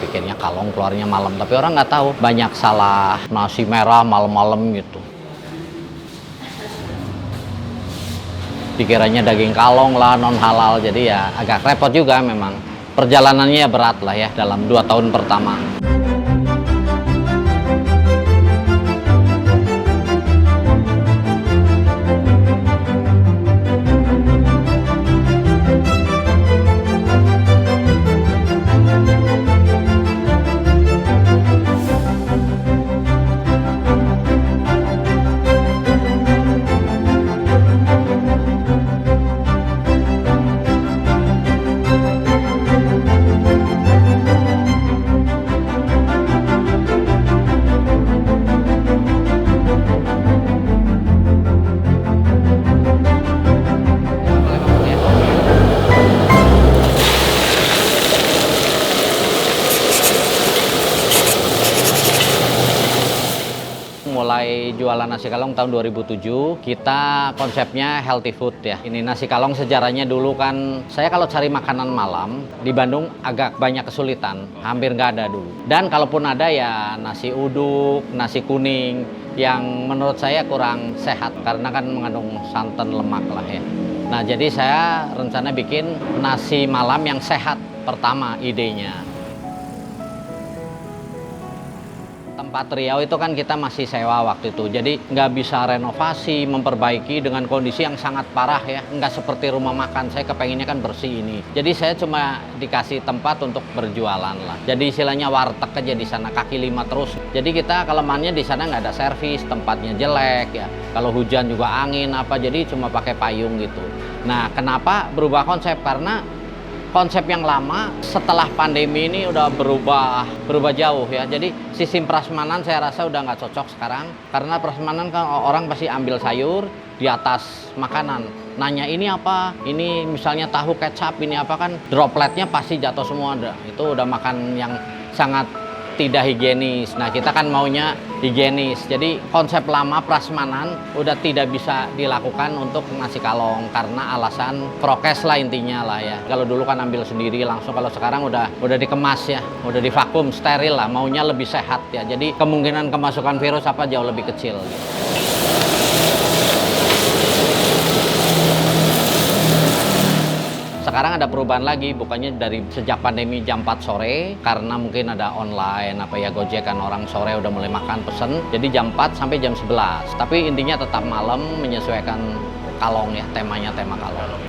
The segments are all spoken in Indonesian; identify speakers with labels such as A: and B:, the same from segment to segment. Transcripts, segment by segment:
A: Bikinnya kalong, keluarnya malam, tapi orang nggak tahu banyak salah nasi merah malam-malam gitu. Dikiranya daging kalong lah, non halal, jadi ya agak repot juga memang. Perjalanannya berat lah ya dalam 2 tahun pertama. Mulai jualan nasi kalong tahun 2007, kita konsepnya healthy food ya. Ini nasi kalong sejarahnya dulu kan, saya kalau cari makanan malam di Bandung agak banyak kesulitan, hampir nggak ada dulu. Dan kalaupun ada ya nasi uduk, nasi kuning, yang menurut saya kurang sehat karena kan mengandung santan lemak lah ya. Nah jadi saya rencana bikin nasi malam yang sehat pertama idenya. Tempat Riau itu kan kita masih sewa waktu itu, jadi nggak bisa renovasi, memperbaiki dengan kondisi yang sangat parah ya, nggak seperti rumah makan. Saya kepenginnya kan bersih ini, jadi saya cuma dikasih tempat untuk berjualan lah. Jadi istilahnya warteg aja di sana, kaki lima terus. Jadi kita kelemahannya di sana nggak ada servis, tempatnya jelek ya. Kalau hujan juga angin apa, jadi cuma pakai payung gitu. Nah kenapa berubah konsep? Karena konsep yang lama setelah pandemi ini udah berubah jauh ya. Jadi sistem prasmanan saya rasa udah nggak cocok sekarang, karena prasmanan kan orang pasti ambil sayur di atas makanan, nanya ini apa, ini misalnya tahu kecap, ini apa, kan dropletnya pasti jatuh semua. Itu udah makan yang sangat tidak higienis. Nah kita kan maunya higienis, jadi konsep lama prasmanan udah tidak bisa dilakukan untuk nasi kalong karena alasan prokes lah intinya lah ya. Kalau dulu kan ambil sendiri langsung, kalau sekarang udah dikemas ya, udah divakum steril lah, maunya lebih sehat ya. Jadi kemungkinan kemasukan virus apa jauh lebih kecil. Sekarang ada perubahan lagi, bukannya dari sejak pandemi jam 4 sore, karena mungkin ada online, apa ya, Gojek kan orang sore udah mulai makan pesen, jadi jam 4 sampai jam 11. Tapi intinya tetap malam, menyesuaikan kalong ya, temanya tema kalong.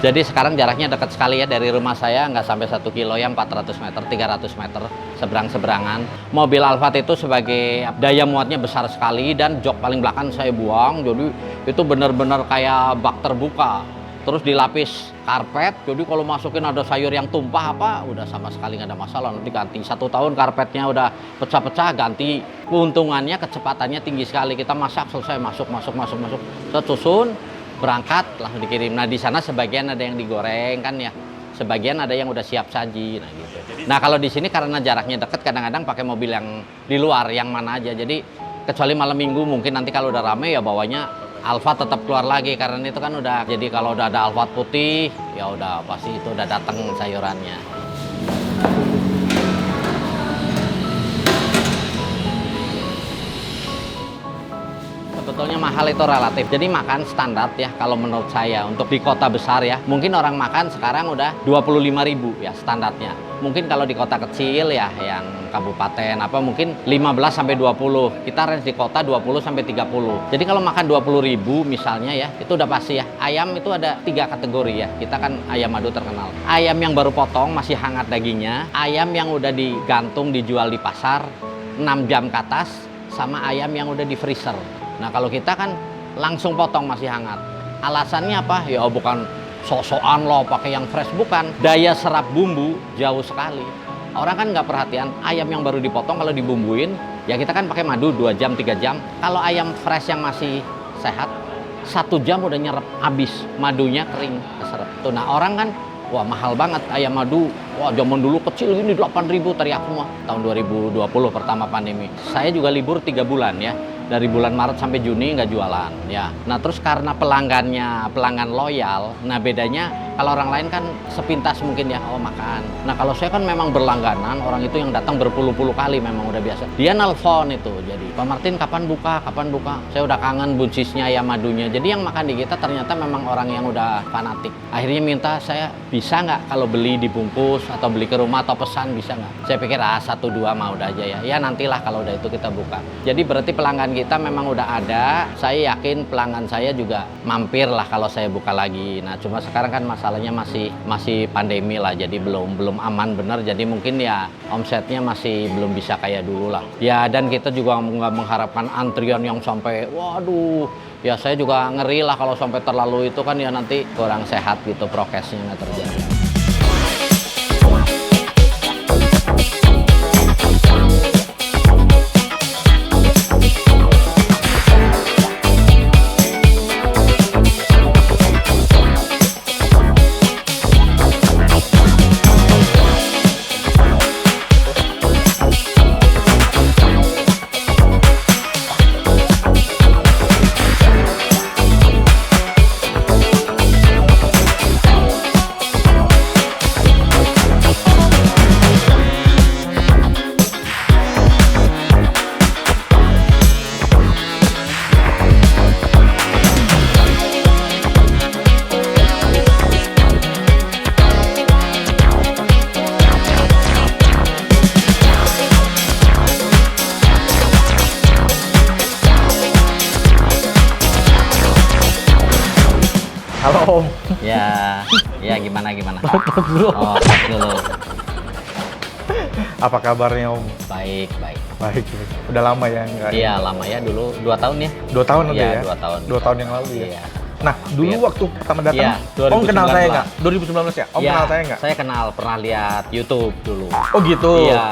A: Jadi sekarang jaraknya dekat sekali ya, dari rumah saya nggak sampai 1 kilo ya, 400 meter, 300 meter seberang-seberangan. Mobil Alphard itu sebagai daya muatnya besar sekali dan jok paling belakang saya buang, jadi itu benar-benar kayak bak terbuka. Terus dilapis karpet, jadi kalau masukin ada sayur yang tumpah apa, udah sama sekali nggak ada masalah, nanti ganti. 1 tahun karpetnya udah pecah-pecah, ganti. Keuntungannya kecepatannya tinggi sekali, kita masak selesai, masuk, kita susun, berangkat langsung dikirim. Nah di sana sebagian ada yang digoreng kan ya, sebagian ada yang udah siap saji. Nah gitu. Nah kalau di sini karena jaraknya deket, kadang-kadang pakai mobil yang di luar, yang mana aja. Jadi kecuali malam minggu mungkin nanti kalau udah rame ya bawanya Alphard tetap keluar lagi, karena itu kan udah, jadi kalau udah ada Alphard putih ya udah pasti itu udah datang sayurannya. Sebetulnya mahal itu relatif, jadi makan standar ya kalau menurut saya untuk di kota besar ya, mungkin orang makan sekarang udah 25.000 ya standarnya. Mungkin kalau di kota kecil ya yang kabupaten apa mungkin 15 sampai 20. Kita range di kota 20 sampai 30. Jadi kalau makan 20.000 misalnya ya, itu udah pasti ya. Ayam itu ada 3 kategori ya. Kita kan ayam madu terkenal. Ayam yang baru potong masih hangat dagingnya, ayam yang udah digantung dijual di pasar 6 jam ke atas, sama ayam yang udah di freezer. Nah kalau kita kan langsung potong masih hangat. Alasannya apa? Ya bukan sok-sokan loh pakai yang fresh, bukan. Daya serap bumbu jauh sekali. Orang kan nggak perhatian, ayam yang baru dipotong kalau dibumbuin, ya kita kan pakai madu 2 jam, 3 jam. Kalau ayam fresh yang masih sehat, 1 jam udah nyerap, habis. Madunya kering, keserap. Tuh, nah orang kan, wah mahal banget ayam madu. Wah zaman dulu kecil gini 8.000 teriak semua. Tahun 2020 pertama pandemi. Saya juga libur 3 bulan ya. dari bulan Maret sampai Juni nggak jualan ya. Nah terus karena pelanggan loyal, nah bedanya kalau orang lain kan sepintas mungkin ya, oh makan. Nah kalau saya kan memang berlangganan, orang itu yang datang berpuluh-puluh kali memang udah biasa. Dia nelpon itu, jadi Pak Martin kapan buka, kapan buka. Saya udah kangen buncisnya ya, madunya. Jadi yang makan di kita ternyata memang orang yang udah fanatik. Akhirnya minta saya bisa nggak kalau beli dibungkus atau beli ke rumah atau pesan bisa nggak. Saya pikir 1-2 mah udah aja ya. Ya nantilah kalau udah itu kita buka. Jadi berarti pelanggan kita memang udah ada. Saya yakin pelanggan saya juga mampir lah kalau saya buka lagi. Nah cuma sekarang kan masalahnya masih pandemi lah, jadi belum aman bener. Jadi mungkin ya omsetnya masih belum bisa kayak dulu lah. Ya dan kita juga nggak mengharapkan antrian yang sampai waduh. Ya saya juga ngeri lah kalau sampai terlalu itu kan ya nanti kurang sehat gitu, prokesnya nggak terjadi.
B: Halo Om.
A: Ya gimana?
B: Tos dulu.
A: Oh, tos dulu.
B: Apa kabarnya Om?
A: Baik.
B: Baik. Udah lama ya nggak?
A: Iya lama ya, dulu 2 tahun ya.
B: 2 tahun udah
A: Iya,
B: ya?
A: 2 tahun.
B: 2 tahun yang lalu ya?
A: Iya.
B: Nah, dulu
A: Iya.
B: waktu pertama datang,
A: Iya,
B: Om kenal
A: 2019.
B: saya nggak? 2019 ya? Om
A: Iya,
B: kenal saya nggak?
A: Saya kenal, pernah lihat YouTube dulu.
B: Oh gitu?
A: Iya,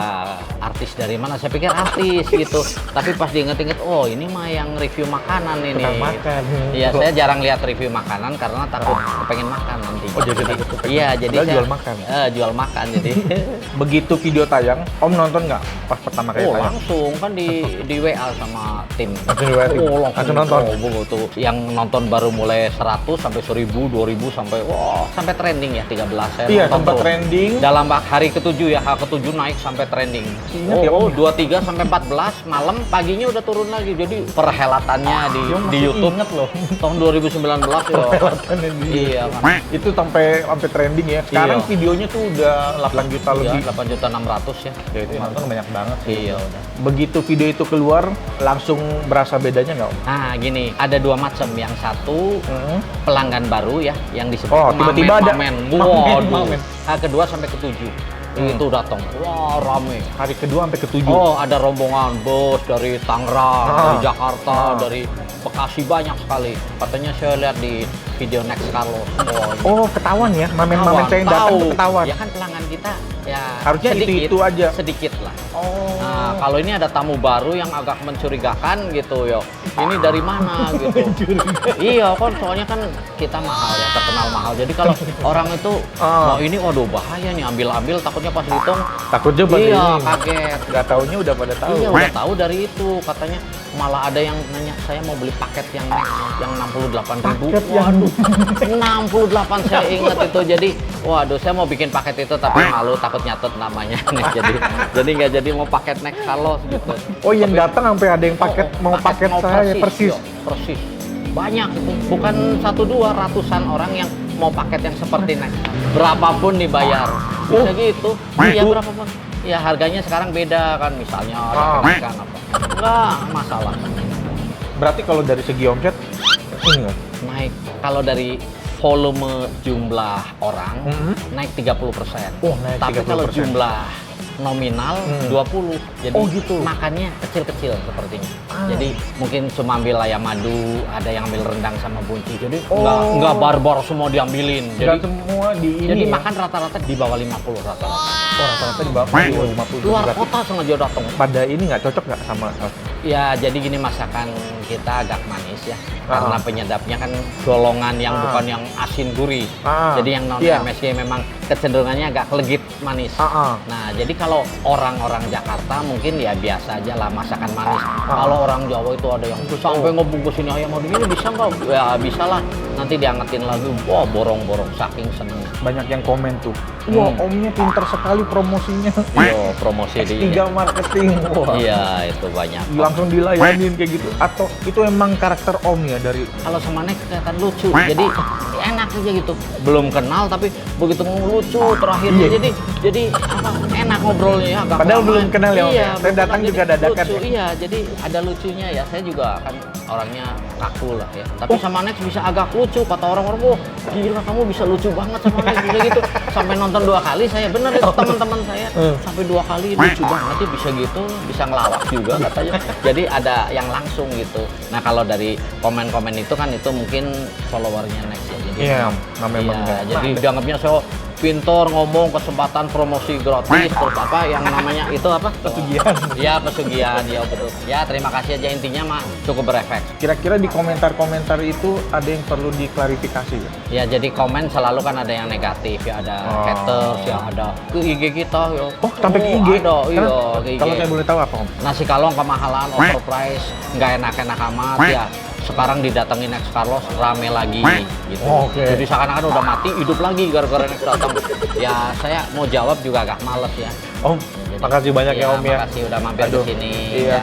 A: artis dari mana? Saya pikir artis gitu. Tapi pas diinget-inget, oh ini mah yang review makanan ini.
B: Tukang makan.
A: Iya, saya jarang lihat review makanan karena takut kepengen makan nanti.
B: Oh, jadi takut kepengen.
A: Iya, jadi
B: Padahal
A: saya
B: jual makan.
A: jual makan jadi.
B: Begitu video tayang, Om nonton nggak pas pertama kali
A: Oh
B: tayang?
A: langsung kan di WA sama tim.
B: Langsung di WA tim?
A: Oh,
B: Langsung nonton?
A: Oh, tuh. Yang nonton baru mulai 100 sampai 1000, 2000 sampai wah sampai trending ya 13 saya
B: Iya,
A: nonton
B: sempat
A: tuh.
B: trending.
A: Dalam hari ke-7 ya, H-ke-7 naik sampai trending.
B: Ingat ya, Om?
A: 23 sampai 14 malam, paginya udah turun lagi. Jadi perhelatannya di
B: Dia masih
A: YouTube
B: inget loh.
A: tahun 2019 ya.
B: Perhelatannya di
A: Iya kan.
B: Itu sampai trending ya. Sekarang
A: Iya.
B: videonya tuh udah 8 juta
A: Iya,
B: lebih.
A: 8.600.000 ya.
B: Ya, itu yang nonton banyak banget sih.
A: Iya udah.
B: Begitu video itu keluar, langsung berasa bedanya nggak Om?
A: Nah gini, ada 2 macam. Yang satu pelanggan baru ya, yang disebut
B: Oh, tiba-tiba ada
A: mamen.
B: mamen.
A: Waduh. Kedua sampai ke-7 itu datang. Wah, rame.
B: Hari kedua sampai ke-7.
A: Oh, ada rombongan bos dari Tangerang, dari Jakarta, dari Bekasi, banyak sekali. Katanya saya lihat di video Next Carlos.
B: Oh, ketahuan ya, mamen-mamen saya yang datang
A: tahu.
B: tuh ketahuan.
A: Ya kan pelanggan kita ya
B: Harusnya
A: sedikit,
B: itu aja.
A: sedikit lah.
B: Oh.
A: Nah, kalau ini ada tamu baru yang agak mencurigakan gitu yo. Ini dari mana gitu. Iya kan, soalnya kan kita mahal ya, terkenal mahal. Jadi kalau orang itu mau ini waduh bahaya nih, ambil-ambil takutnya pas dihitung.
B: Takutnya pada
A: Iya,
B: ini.
A: kaget.
B: Nggak taunya udah pada tahu.
A: Iya, udah tahu dari itu. Katanya malah ada yang nanya, saya mau beli paket yang Next yang 68.000.
B: Paket yang-
A: Waduh, 68 saya ingat itu. Jadi, waduh, saya mau bikin paket itu tapi malu takut nyatet namanya. jadi nggak jadi mau paket Next Carlos gitu.
B: Oh, yang
A: Tapi-
B: datang sampai ada yang paket mau paket
A: mau
B: saya persis.
A: iya, persis. Banyak itu. Bukan 1-2, ratusan orang yang mau paket yang seperti Next. Berapapun dibayar. Bisa gitu. Iya,
B: gitu?
A: berapapun. Ya harganya sekarang beda kan, misalnya ada kenaikan apa. Enggak masalah.
B: Berarti kalau dari segi omset ini nggak?
A: Naik kalau dari volume jumlah orang naik 30%.
B: Oh, naik
A: Tapi kalau
B: 30%.
A: jumlah nominal 20. Jadi
B: Oh, gitu.
A: makannya kecil-kecil sepertinya. Jadi mungkin cuma ambil ayam madu, ada yang ambil rendang sama bunci. Jadi nggak barbar semua diambilin.
B: Nggak
A: Jadi
B: semua di ini
A: jadi
B: ya?
A: makan rata-rata di bawah 50 rata-rata.
B: Oh, rata-rata di bawah 50
A: Luar
B: derajat.
A: kota sengaja datang.
B: Pada ini nggak cocok nggak sama
A: Ya, jadi gini masakan kita agak manis ya.
B: Ah.
A: Karena penyedapnya kan golongan yang
B: Ah.
A: bukan yang asin gurih.
B: Ah.
A: Jadi yang non
B: Iya.
A: MSG memang kecenderungannya agak legit manis.
B: Ah.
A: Nah, jadi kalau orang-orang Jakarta mungkin ya biasa aja lah masakan manis. Kalau orang Jawa itu ada yang sampai ngebungkusin ayam mau begini bisa nggak? Ya bisa lah. Nanti diangetin lagi. Wah, borong-borong saking seneng.
B: banyak yang komen tuh. Wah, omnya pinter sekali promosinya.
A: Yo, promosi di
B: S3 marketing. Wah.
A: Iya, itu banyak.
B: Langsung dilayanin kayak gitu. Atau itu emang karakter om ya dari
A: Kalau sama Nek kelihatan lucu, jadi enak aja gitu. Belum kenal tapi begitu lucu terakhirnya
B: Iya.
A: jadi apa enak ngobrolnya ya. agak
B: Padahal
A: lama.
B: belum kenal ya, Om,
A: Iya,
B: ya? Saya
A: belum
B: datang
A: kenal,
B: juga
A: jadi
B: dadakan
A: lucu.
B: ya?
A: Iya, jadi ada lucunya ya. Saya juga kan orangnya kaku lah ya. Tapi sama Nek bisa agak lucu. Kata orang-orang, wah gila kamu bisa lucu banget sama Nek bisa gitu. Sampai nonton 2 kali saya bener itu teman-teman saya sampai 2 kali lucu banget ya bisa gitu, bisa ngelawak juga katanya. Jadi ada yang langsung gitu. Nah kalau dari komen-komen itu kan itu mungkin followernya Next ya. Jadi
B: Iya, memang
A: iya,
B: enggak.
A: jadi dianggapnya saya pintor ngomong kesempatan promosi gratis terus apa yang namanya itu apa?
B: Pesugihan.
A: Iya pesugihan ya betul. Ya terima kasih aja intinya mah cukup berefek.
B: Kira-kira di komentar-komentar itu ada yang perlu diklarifikasi ya?
A: Ya jadi komen selalu kan ada yang negatif ya ada
B: Oh.
A: haters ya ada ke IG kita ya.
B: Oh, sampai ke IG?
A: Ada, iya
B: Kenapa?
A: ke IG.
B: Kalau saya boleh tahu apa, Om?
A: Nasi kalong kemahalan, overprice, nggak enak-enak amat ya. Sekarang didatengin Next Carlos rame lagi gitu.
B: Oke.
A: Jadi seakan-akan udah mati hidup lagi gara-gara Next datang. Ya saya mau jawab juga agak males ya.
B: Om,
A: Jadi,
B: makasih banyak ya, Om ya.
A: Makasih udah mampir
B: Aduh,
A: di sini.
B: iya.
A: Ya.